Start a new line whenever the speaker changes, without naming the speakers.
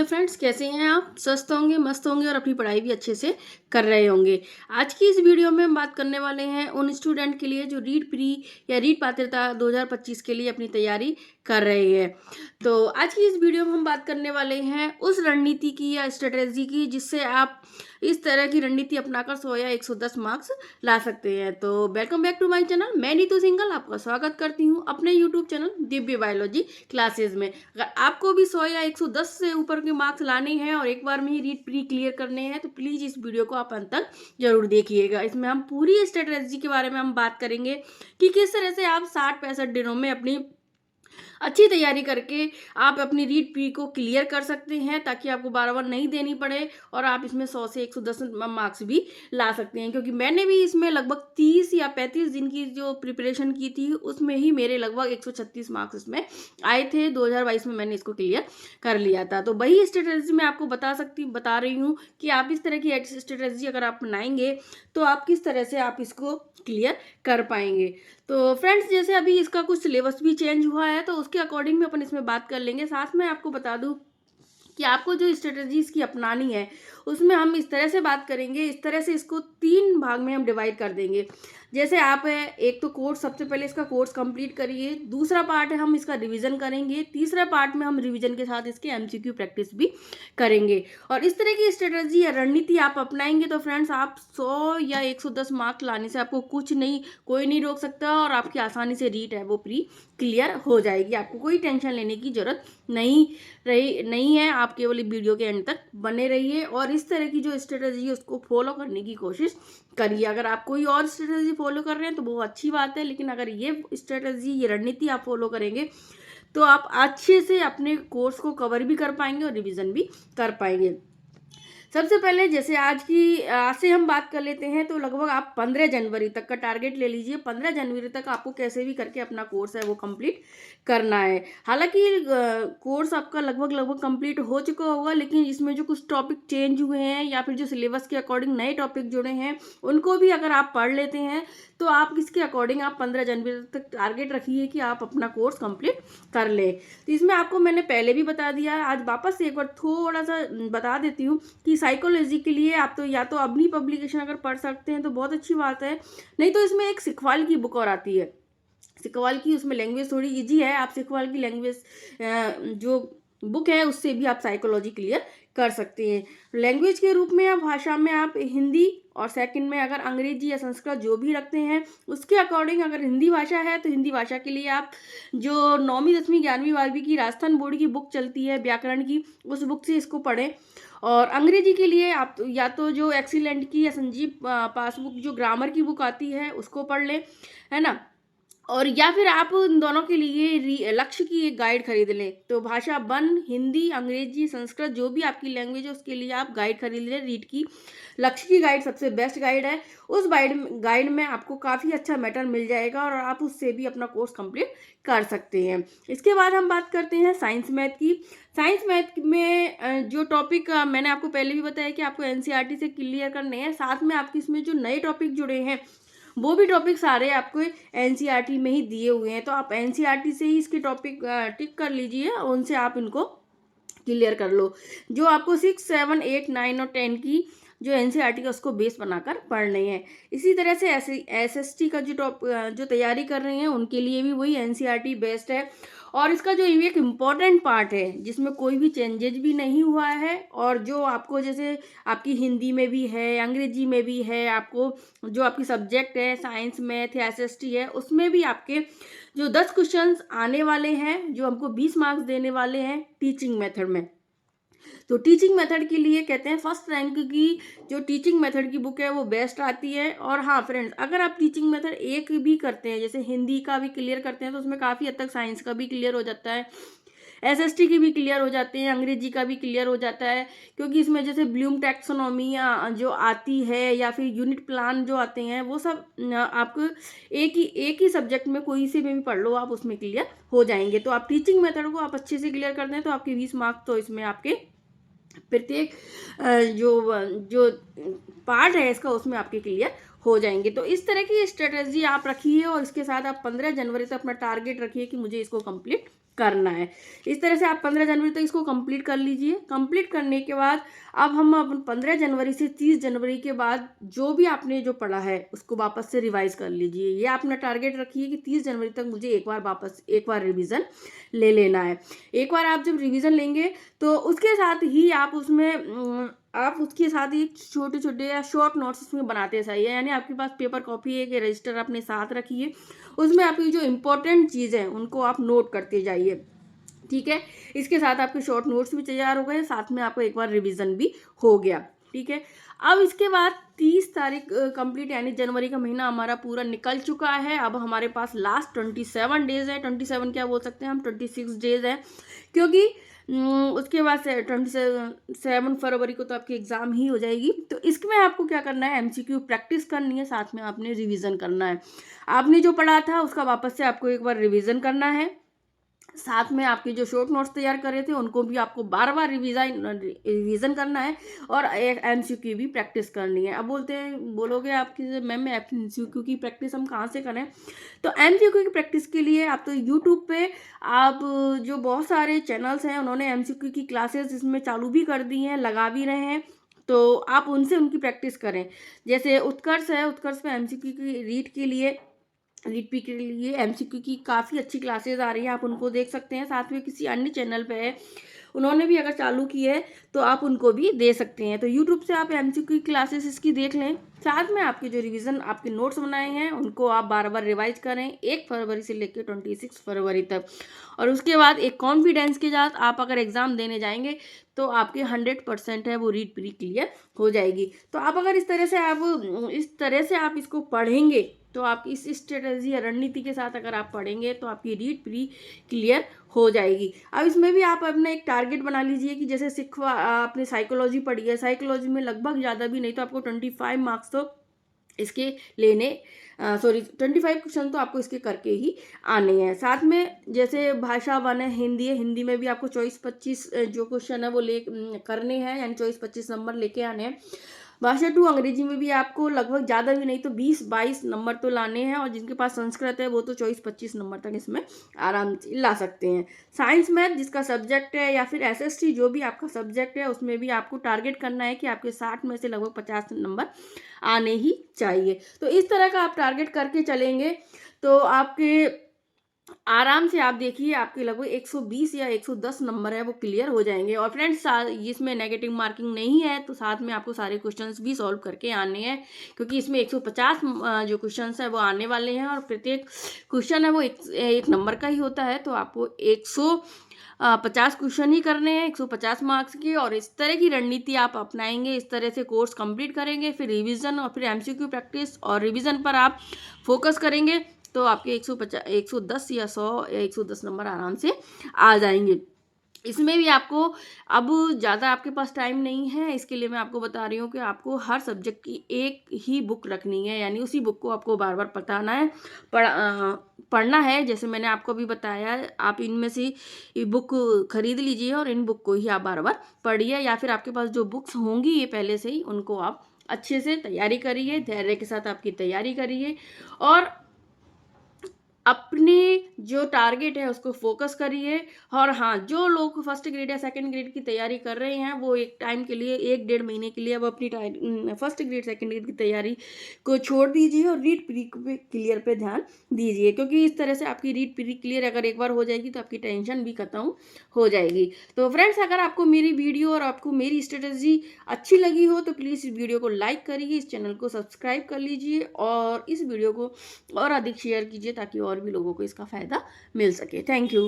Friends, कैसे हैं आप? स्वस्थ होंगे, मस्त होंगे और अपनी पढ़ाई भी अच्छे से कर रहे होंगे। आज की इस वीडियो में हम बात करने वाले हैं उन स्टूडेंट के लिए जो रीट प्री या रीट पात्रता 2025 के लिए अपनी तैयारी कर रहे हैं। तो आज की इस वीडियो में हम बात करने वाले हैं उस रणनीति की या स्ट्रेटेजी की जिससे आप इस तरह की रणनीति अपनाकर 100 या 110 मार्क्स ला सकते हैं। तो welcome back to my channel. मैं नीतू सिंघल आपका स्वागत करती हूँ अपने YouTube channel Divya biology classes में। अगर आपको भी 100 या 110 से ऊपर के मार्क्स लाने हैं और एक बार में ही रीट प्री क्लियर करने हैं तो प्लीज़ इस वीडियो को आप अंत तक जरूर देखिएगा। इसमें हम पूरी स्ट्रेटेजी के बारे में हम बात करेंगे कि किस तरह से आप 60-65 दिनों में अपनी अच्छी तैयारी करके आप अपनी रीट प्री को क्लियर कर सकते हैं ताकि आपको बार-बार नहीं देनी पड़े और आप इसमें 100 से 110 मार्क्स भी ला सकते हैं। क्योंकि मैंने भी इसमें लगभग 30 या 35 दिन की जो प्रिपरेशन की थी उसमें ही मेरे लगभग 136 मार्क्स इसमें आए थे। 2022 में मैंने इसको क्लियर कर लिया था। तो वही स्ट्रेटेजी मैं आपको बता रही हूँ कि आप इस तरह की स्ट्रेटेजी अगर आप अपनाएंगे तो आप किस तरह से आप इसको क्लियर कर पाएंगे। तो फ्रेंड्स, जैसे अभी इसका कुछ सिलेबस भी चेंज हुआ है तो उसके अकॉर्डिंग में अपन इसमें बात कर लेंगे। साथ में आपको बता दूं कि आपको जो स्ट्रेटजीज की अपनानी है उसमें हम इस तरह से बात करेंगे, इस तरह से इसको 3 भाग में हम डिवाइड कर देंगे। जैसे आप एक तो कोर्स, सबसे पहले इसका कोर्स कंप्लीट करिए। दूसरा पार्ट है हम इसका रिवीजन करेंगे। तीसरा पार्ट में हम रिवीजन के साथ इसके एमसीक्यू प्रैक्टिस भी करेंगे। और इस तरह की स्ट्रेटजी या रणनीति आप अपनाएंगे तो फ्रेंड्स आप 100 या 110 मार्क्स लाने से आपको कोई नहीं रोक सकता और आपकी आसानी से रीट है वो प्री क्लियर हो जाएगी। आपको कोई टेंशन लेने की जरूरत नहीं है। आप केवल वीडियो के एंड तक बने रहिए और इस तरह की जो स्ट्रेटजी है उसको फॉलो करने की कोशिश करिए। अगर आप कोई और स्ट्रेटजी फॉलो कर रहे हैं तो बहुत अच्छी बात है, लेकिन अगर ये स्ट्रेटजी, ये रणनीति आप फॉलो करेंगे तो आप अच्छे से अपने कोर्स को कवर भी कर पाएंगे और रिवीजन भी कर पाएंगे। सबसे पहले जैसे आज से हम बात कर लेते हैं तो लगभग आप 15 जनवरी तक का टारगेट ले लीजिए। 15 जनवरी तक आपको कैसे भी करके अपना कोर्स है वो कंप्लीट करना है। हालांकि कोर्स आपका लगभग कंप्लीट हो चुका होगा, लेकिन इसमें जो कुछ टॉपिक चेंज हुए हैं या फिर जो सिलेबस के अकॉर्डिंग नए टॉपिक जुड़े हैं उनको भी अगर आप पढ़ लेते हैं तो आप इसके अकॉर्डिंग आप 15 जनवरी तक टारगेट रखिए कि आप अपना कोर्स कंप्लीट कर लें। तो इसमें आपको मैंने पहले भी बता दिया है, आज वापस से एक बार थोड़ा सा बता देती हूँ कि साइकोलॉजी के लिए आप तो या तो अपनी पब्लिकेशन अगर पढ़ सकते हैं तो बहुत अच्छी बात है, नहीं तो इसमें एक सिखवाल की बुक और आती है। सिखवाल की, उसमें लैंग्वेज थोड़ी इजी है। आप सिखवाल की लैंग्वेज जो बुक है उससे भी आप साइकोलॉजी क्लियर कर सकते हैं। लैंग्वेज के रूप में या भाषा में आप हिंदी और सेकंड में अगर अंग्रेजी या संस्कृत जो भी रखते हैं उसके अकॉर्डिंग, अगर हिंदी भाषा है तो हिंदी भाषा के लिए आप जो 9वीं 10वीं 11वीं 12वीं की राजस्थान बोर्ड की बुक चलती है व्याकरण की, उस बुक से इसको पढ़ें। और अंग्रेजी के लिए आप या तो जो एक्सीलेंट की या संजीव पासबुक जो ग्रामर की बुक आती है उसको पढ़ लें, है ना। और या फिर आप उन दोनों के लिए लक्ष्य की एक गाइड खरीद लें। तो भाषा वन, हिंदी, अंग्रेजी, संस्कृत जो भी आपकी लैंग्वेज है उसके लिए आप गाइड खरीद लें। रीट की लक्ष्य की गाइड सबसे बेस्ट गाइड है। उस गाइड में आपको काफ़ी अच्छा मैटर मिल जाएगा और आप उससे भी अपना कोर्स कंप्लीट कर सकते हैं। इसके बाद हम बात करते हैं साइंस मैथ की। साइंस मैथ में जो टॉपिक मैंने आपको पहले भी बताया कि आपको एनसीईआरटी से क्लियर करने हैं, साथ में आपके इसमें जो नए टॉपिक जुड़े हैं वो भी टॉपिक सारे आपको एनसीईआरटी में ही दिए हुए हैं। तो आप एनसीईआरटी से ही इसके टॉपिक टिक कर लीजिए और उनसे आप इनको क्लियर कर लो। जो आपको 6, 7, 8, 9 और 10 की जो एनसीईआरटी का उसको बेस बनाकर पढ़ने हैं। इसी तरह से एसएसटी का जो तैयारी कर रहे हैं उनके लिए भी वही एनसीईआरटी बेस्ट है। और इसका जो एक इम्पॉर्टेंट पार्ट है जिसमें कोई भी चेंजेज भी नहीं हुआ है और जो आपको जैसे आपकी हिंदी में भी है, अंग्रेजी में भी है, आपको जो आपकी सब्जेक्ट है साइंस, मैथ या एसएसटी है उसमें भी आपके जो 10 क्वेश्चंस आने वाले हैं जो हमको 20 मार्क्स देने वाले हैं टीचिंग मेथड में। तो टीचिंग मेथड के लिए कहते हैं फर्स्ट रैंक की जो टीचिंग मेथड की बुक है वो बेस्ट आती है। और हाँ फ्रेंड्स, अगर आप टीचिंग मेथड एक भी करते हैं, जैसे हिंदी का भी क्लियर करते हैं तो उसमें काफ़ी हद तक साइंस का भी क्लियर हो जाता है, एसएसटी की भी क्लियर हो जाते हैं, अंग्रेजी का भी क्लियर हो जाता है। क्योंकि इसमें जैसे ब्लूम टैक्सोनॉमी जो आती है या फिर यूनिट प्लान जो आते हैं वो सब आपको एक ही सब्जेक्ट में कोई से भी पढ़ लो आप उसमें क्लियर हो जाएंगे। तो आप टीचिंग मेथड को आप अच्छे से क्लियर करते हैं तो आपके 20 मार्क्स तो इसमें आपके प्रत्येक जो पार्ट है इसका उसमें आपके क्लियर हो जाएंगे। तो इस तरह की स्ट्रेटजी आप रखिए और इसके साथ आप 15 जनवरी तक अपना टारगेट रखिए कि मुझे इसको कंप्लीट करना है। इस तरह से आप 15 जनवरी तक इसको कंप्लीट कर लीजिए। कंप्लीट करने के बाद अब हम 15 जनवरी से 30 जनवरी के बाद जो भी आपने जो पढ़ा है उसको वापस से रिवाइज कर लीजिए। ये अपना टारगेट रखिए कि 30 जनवरी तक मुझे एक बार रिवीजन ले लेना है। एक बार आप जब रिवीजन लेंगे तो उसके साथ ही आप उसके साथ ही छोटे छोटे या शॉर्ट नोट्स उसमें बनाते जाइए। यानी आपके पास पेपर कॉपी है कि रजिस्टर अपने साथ रखिए, उसमें आपकी जो इम्पोर्टेंट चीज़ है उनको आप नोट करते जाइए। ठीक है, इसके साथ आपके शॉर्ट नोट्स भी तैयार हो गए, साथ में आपको एक बार रिवीजन भी हो गया। ठीक है, अब इसके बाद 30 तारीख कंप्लीट, यानी जनवरी का महीना हमारा पूरा निकल चुका है। अब हमारे पास लास्ट 27 डेज है। 27 क्या बोल सकते हैं हम, 26 डेज है, क्योंकि उसके बाद से 27 फरवरी को तो आपकी एग्ज़ाम ही हो जाएगी। तो इसमें आपको क्या करना है, MCQ प्रैक्टिस करनी है, साथ में आपने रिवीजन करना है। आपने जो पढ़ा था उसका वापस से आपको एक बार रिवीजन करना है। साथ में आपके जो शॉर्ट नोट्स तैयार करे थे उनको भी आपको बार बार रिवीजन करना है और एक MCQ भी प्रैक्टिस करनी है। अब बोलोगे आपकी मैम में MCQ की प्रैक्टिस हम कहाँ से करें, तो MCQ की प्रैक्टिस के लिए आप तो यूट्यूब पे आप जो बहुत सारे चैनल्स हैं उन्होंने MCQ की क्लासेस इसमें चालू भी कर दी हैं, लगा भी रहे हैं, तो आप उनसे उनकी प्रैक्टिस करें। जैसे उत्कर्ष है, उत्कर्ष पे MCQ की रीड पी के लिए MCQ की काफ़ी अच्छी क्लासेस आ रही हैं, आप उनको देख सकते हैं। साथ में किसी अन्य चैनल पे है, उन्होंने भी अगर चालू की है तो आप उनको भी दे सकते हैं। तो यूट्यूब से आप MCQ की क्लासेस इसकी देख लें। साथ में आपके जो रिवीजन आपके नोट्स बनाए हैं उनको आप बार बार रिवाइज करें 1 फरवरी से लेकर 26 फरवरी तक, और उसके बाद एक कॉन्फिडेंस के साथ आप अगर एग्ज़ाम देने जाएंगे तो आपके 100% है वो रीड प्री क्लियर हो जाएगी। तो आप अगर इस तरह से आप इसको पढ़ेंगे तो आप इस स्ट्रेटजी या रणनीति के साथ अगर आप पढ़ेंगे तो आपकी रीड प्री क्लियर हो जाएगी। अब इसमें भी आप अपना एक टारगेट बना लीजिए कि जैसे आपने साइकोलॉजी पढ़ी है, साइकोलॉजी में लगभग ज़्यादा भी नहीं तो आपको 25 मार्क्स तो इसके लेने 25 क्वेश्चन तो आपको इसके करके ही आने हैं। साथ में जैसे भाषा वन है, हिंदी है, हिंदी में भी आपको 24-25 जो क्वेश्चन है वो करने हैं, यानी 24-25 नंबर लेके आने हैं। भाषा 2 अंग्रेजी में भी आपको लगभग ज़्यादा भी नहीं तो 20-22 नंबर तो लाने हैं, और जिनके पास संस्कृत है वो तो 24-25 नंबर तक इसमें आराम से ला सकते हैं। साइंस मैथ जिसका सब्जेक्ट है या फिर SST जो भी आपका सब्जेक्ट है उसमें भी आपको टारगेट करना है कि आपके 60 में से लगभग 50 नंबर आने ही चाहिए। तो इस तरह का आप टारगेट करके चलेंगे तो आपके आराम से आप देखिए आपके लगभग 120 या 110 नंबर है वो क्लियर हो जाएंगे। और फ्रेंड्स इसमें नेगेटिव मार्किंग नहीं है, तो साथ में आपको सारे क्वेश्चंस भी सॉल्व करके आने हैं, क्योंकि इसमें 150 जो क्वेश्चंस है वो आने वाले हैं और प्रत्येक क्वेश्चन है वो एक नंबर का ही होता है। तो आपको 150 क्वेश्चन ही करने हैं 150 मार्क्स के, और इस तरह की रणनीति आप अपनाएंगे, इस तरह से कोर्स कंप्लीट करेंगे, फिर रिवीजन और फिर MCQ प्रैक्टिस और रिवीजन पर आप फोकस करेंगे तो आपके 110 या 100 या 110 नंबर आराम से आ जाएंगे। इसमें भी आपको अब ज़्यादा आपके पास टाइम नहीं है, इसके लिए मैं आपको बता रही हूँ कि आपको हर सब्जेक्ट की एक ही बुक रखनी है, यानी उसी बुक को आपको बार बार पढ़ना है पढ़ना है। जैसे मैंने आपको भी बताया, आप इनमें से बुक खरीद लीजिए और इन बुक को ही आप बार बार पढ़िए, या फिर आपके पास जो बुक्स होंगी ये पहले से ही उनको आप अच्छे से तैयारी करिए, धैर्य के साथ आपकी तैयारी करिए और अपने जो टारगेट है उसको फोकस करिए। और हाँ, जो लोग फर्स्ट ग्रेड या सेकंड ग्रेड की तैयारी कर रहे हैं वो एक टाइम के लिए 1-1.5 महीने के लिए अब अपनी फर्स्ट ग्रेड सेकंड ग्रेड की तैयारी को छोड़ दीजिए और रीड प्री क्लियर पे ध्यान दीजिए, क्योंकि इस तरह से आपकी रीड प्री क्लियर अगर एक बार हो जाएगी तो आपकी टेंशन भी खत्म हो जाएगी। तो फ्रेंड्स, अगर आपको मेरी वीडियो और आपको मेरी स्ट्रेटजी अच्छी लगी हो तो प्लीज़ इस वीडियो को लाइक करिए, इस चैनल को सब्सक्राइब कर लीजिए और इस वीडियो को और अधिक शेयर कीजिए ताकि और भी लोगों को इसका फ़ायदा मिल सके। Thank you.